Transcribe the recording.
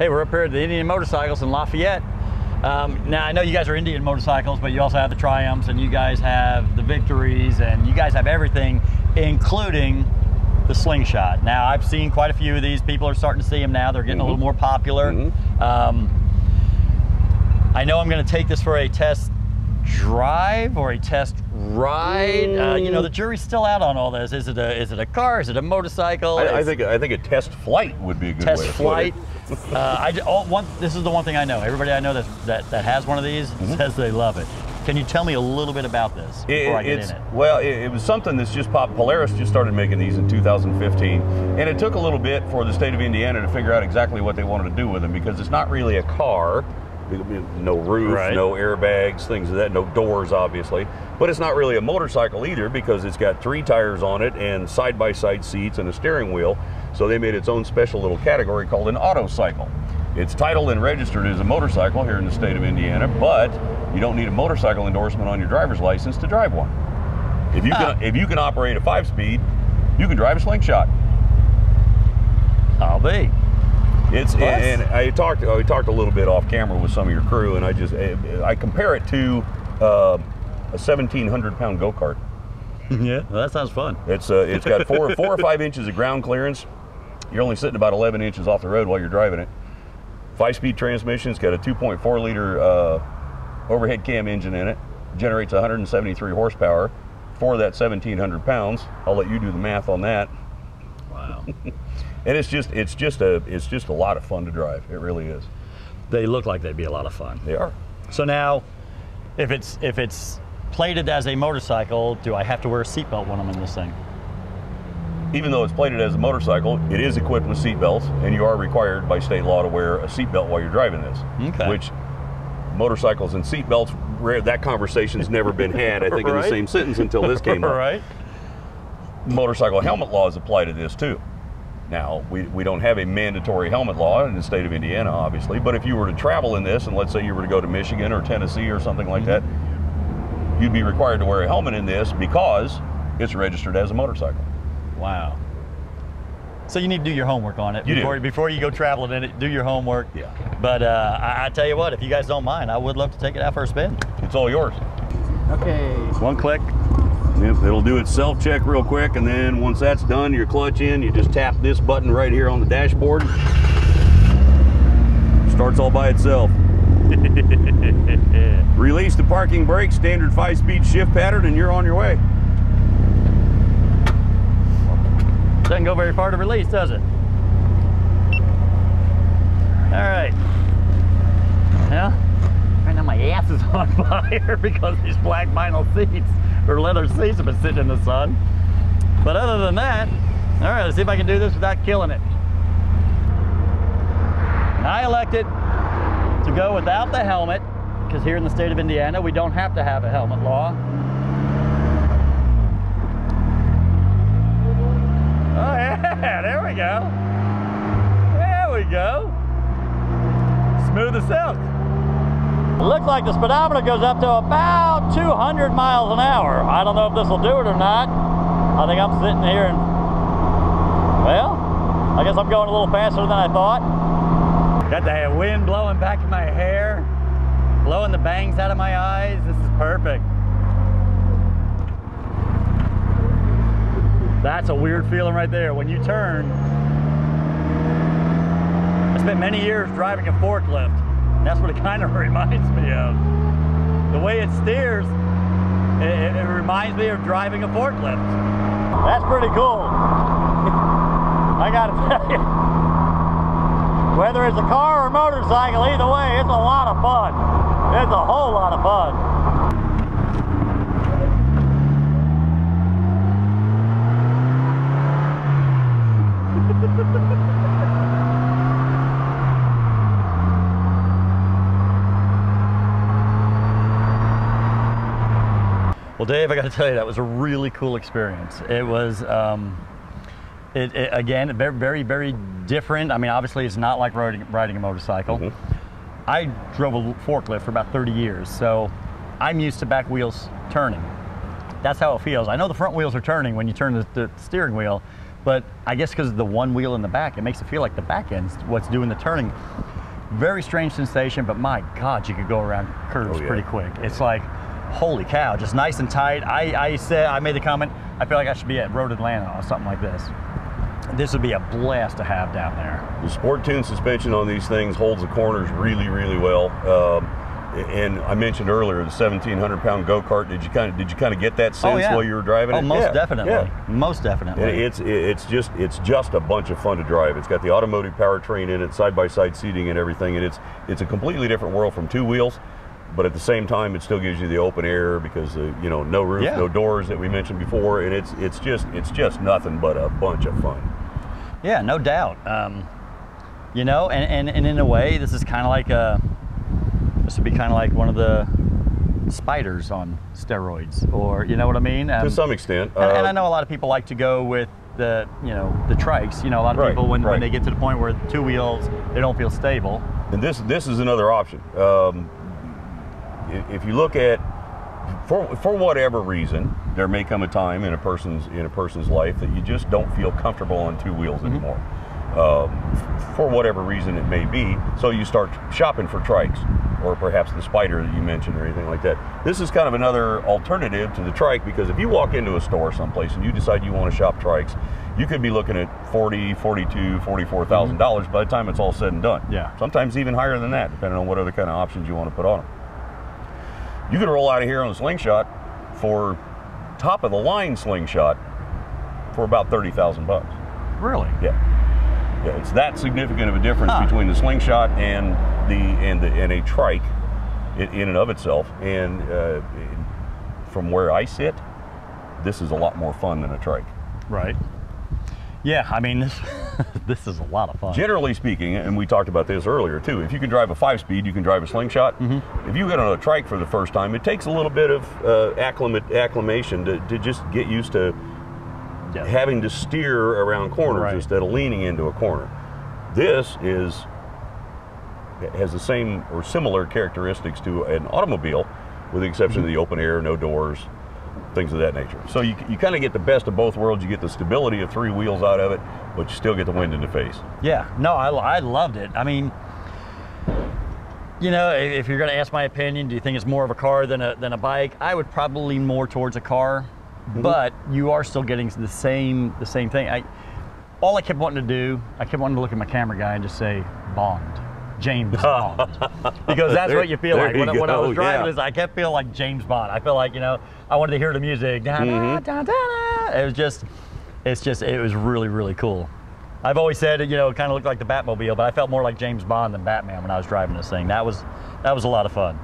Hey, we're up here at the Indian Motorcycles in Lafayette. Now, I know you guys are Indian motorcycles, but you also have the Triumphs, and you guys have the Victories, and you guys have everything, including the Slingshot. Now, I've seen quite a few of these. People are starting to see them now. They're getting a little more popular. I know I'm going to take this for a test drive or a test ride. You know, the jury's still out on all this. Is it a car? Is it a motorcycle? I think a test flight would be a good way to put it. This is the one thing I know. Everybody I know that has one of these says they love it. Can you tell me a little bit about this before I get in it? Well, it was something that's just popped. Polaris just started making these in 2015, and it took a little bit for the state of Indiana to figure out exactly what they wanted to do with them, because it's not really a car. No roof, no airbags, things of that, no doors, obviously. But it's not really a motorcycle either, because it's got 3 tires on it and side-by-side seats and a steering wheel. So they made its own special little category called an autocycle. It's titled and registered as a motorcycle here in the state of Indiana, but you don't need a motorcycle endorsement on your driver's license to drive one. If you can operate a 5-speed, you can drive a Slingshot. I'll be. And I talked a little bit off camera with some of your crew, and I compare it to a 1,700-pound go-kart. Yeah, well, that sounds fun. It's got 4 or 5 inches of ground clearance. You're only sitting about 11 inches off the road while you're driving it. 5-speed transmission. It's got a 2.4-liter overhead cam engine in it. Generates 173 horsepower for that 1,700 pounds. I'll let you do the math on that. Wow. And it's just a lot of fun to drive. It really is. They look like they'd be a lot of fun. They are. So now, if it's plated as a motorcycle, do I have to wear a seatbelt when I'm in this thing? Even though it's plated as a motorcycle, it is equipped with seatbelts, and you are required by state law to wear a seatbelt while you're driving this. Okay. Which motorcycles and seatbelts, that conversation's never been had, I think, in the same sentence until this came up. Right. Motorcycle helmet laws apply to this too. Now, we don't have a mandatory helmet law in the state of Indiana, obviously, but if you were to travel in this, and let's say you were to go to Michigan or Tennessee or something like that, you'd be required to wear a helmet in this because it's registered as a motorcycle. Wow. So you need to do your homework on it before you go traveling in it. Do your homework. Yeah. But I tell you what, if you guys don't mind, I would love to take it out for a spin. It's all yours. Okay. One click. Yep, it'll do its self-check real quick, and then once that's done, your clutch in, you just tap this button right here on the dashboard. Starts all by itself. Release the parking brake, standard 5-speed shift pattern, and you're on your way. Doesn't go very far to release, does it? All right. Well, right now my ass is on fire because these black vinyl seats or leather seats have been sitting in the sun. But other than that, all right, let's see if I can do this without killing it. And I elected to go without the helmet because here in the state of Indiana, we don't have to have a helmet law. Oh yeah, there we go. There we go. Smooth as silk. It looks like the speedometer goes up to about 200 miles an hour. I don't know if this will do it or not. I think I'm sitting here and, well, I guess I'm going a little faster than I thought. Got the wind blowing back in my hair, blowing the bangs out of my eyes. This is perfect. That's a weird feeling right there. When you turn, I spent many years driving a forklift. That's what it kind of reminds me of. The way it steers, it reminds me of driving a forklift. That's pretty cool. I gotta tell you, whether it's a car or a motorcycle, either way, it's a lot of fun. It's a whole lot of fun. Well, Dave, I got to tell you, that was a really cool experience. It was, again, very, very different. I mean, obviously, it's not like riding a motorcycle. I drove a forklift for about 30 years, so I'm used to back wheels turning. That's how it feels. I know the front wheels are turning when you turn the steering wheel, but I guess because of the one wheel in the back, it makes it feel like the back end's what's doing the turning. Very strange sensation, but my God, you could go around curves pretty quick. It's like, holy cow, just nice and tight. I made the comment, I feel like I should be at Road Atlanta or something like this. This would be a blast to have down there. The Sport Tune suspension on these things holds the corners really, really well. And I mentioned earlier the 1,700-pound go-kart. Did you kind of get that sense while you were driving it? Oh, most definitely. Most definitely. And it's just a bunch of fun to drive. It's got the automotive powertrain in it, side-by-side seating and everything, and it's a completely different world from two wheels. But at the same time, it still gives you the open air because no roof, no doors that we mentioned before, and it's just nothing but a bunch of fun. Yeah, no doubt. You know, and in a way, this is kind of like this would be kind of like one of the spiders on steroids, or you know what I mean? To some extent. And I know a lot of people like to go with the trikes. You know, a lot of people when they get to the point where two wheels, they don't feel stable. And this is another option. If you look at, for whatever reason, there may come a time in a person's life that you just don't feel comfortable on two wheels anymore. For whatever reason it may be, so you start shopping for trikes, or perhaps the Spider that you mentioned or anything like that. This is kind of another alternative to the trike, because if you walk into a store someplace and you decide you want to shop trikes, you could be looking at $40,000, $42,000, $44,000 by the time it's all said and done. Yeah. Sometimes even higher than that, depending on what other kind of options you want to put on them. You could roll out of here on a Slingshot for top of the line Slingshot for about $30,000. Really? Yeah. Yeah, it's that significant of a difference between the Slingshot and a trike in and of itself. And from where I sit, this is a lot more fun than a trike. Right. Yeah, I mean, this is a lot of fun. Generally speaking, and we talked about this earlier too, if you can drive a 5-speed, you can drive a Slingshot. If you get on a trike for the first time, it takes a little bit of acclimation to just get used to having to steer around corners instead of leaning into a corner. This has the same or similar characteristics to an automobile, with the exception of the open air, no doors, things of that nature. So you kind of get the best of both worlds. You get the stability of three wheels out of it, but you still get the wind in the face. Yeah, no, I loved it. I mean, you know, if you're going to ask my opinion, do you think it's more of a car than a bike? I would probably lean more towards a car, but you are still getting the same thing. All I kept wanting to do, I kept wanting to look at my camera guy and just say, Bond. James Bond, because that's what you feel like. When I was driving this, I kept feeling like James Bond. I feel like, you know, I wanted to hear the music. Da, da, da, da, da. It was really, really cool. I've always said, you know, it kind of looked like the Batmobile, but I felt more like James Bond than Batman when I was driving this thing. That was a lot of fun.